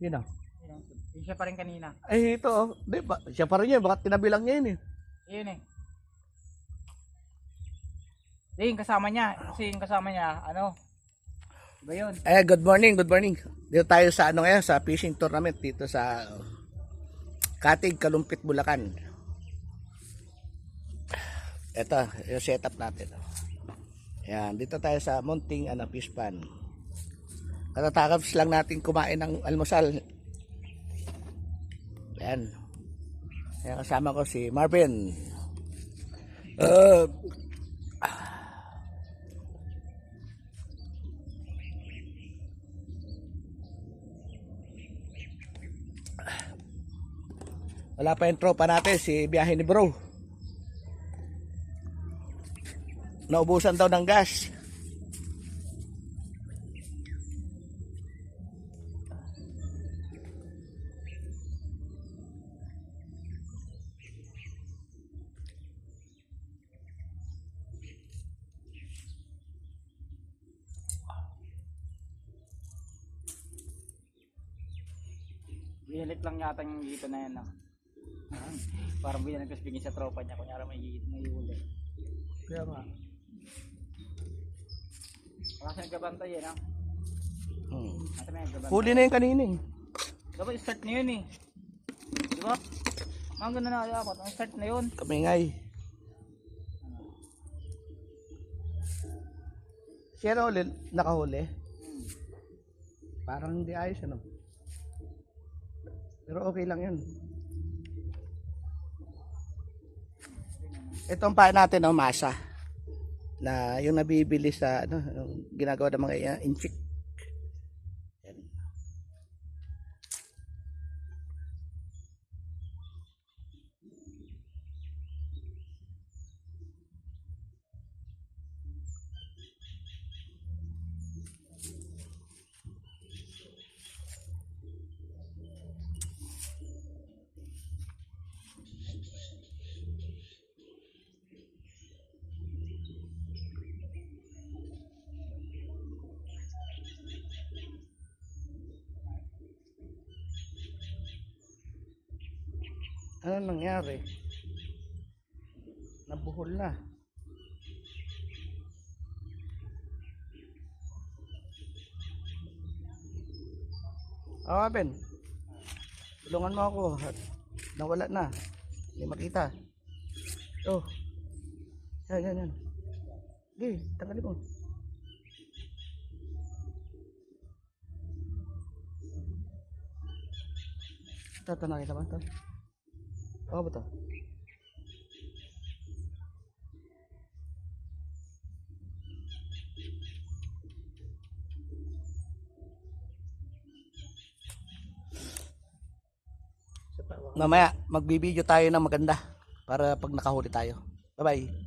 Yun ah. Yung siya pa rin kanina. Ay, ito oh. Di ba? Siya pa rin yun. Bakit tinabilang niya yun eh? Yun eh. Yung kasama niya. Kasi yung kasama niya, ano? Iba yun. Good morning, good morning. Dito tayo sa ano ngayon, sa fishing tournament dito sa Katig, Kalumpit, Bulacan. Ito, yung setup natin. Ayan, dito tayo sa Munting Fish Pan. Katatapos lang natin kumain ng almusal. Ayan. Ayan, kasama ko si Marvin. Wala pa yung tropa natin, si biyahe ni bro. Naubusan daw ng gas. Biyalit lang yata yung dito na yan. No? Parang biyalit ko speaking sa tropa niya. Kunyara may huli. Kaya nga. Wala siya nagkabantay eh. No? Huli na yung kanina eh. Dapat start na yun eh. Diba? Mga ganda na dapat. Ang start na yun. Kamingay. Siya na ulit nakahuli. Parang hindi ayos ano. Pero okay lang yun. Itong pa natin ang masa na yung nabibili sa ano, yung ginagawa ng mga inchik. Ano nangyari? Nabuhol na. Ben. Tulungan mo ako. Nawala na. Hindi makita. Oh. Yan. Okay, tagalin mo. Ito nakita ba ito? Oo ba ito? Mamaya magbibideo tayo ng maganda para pag nakahuli tayo. Bye bye.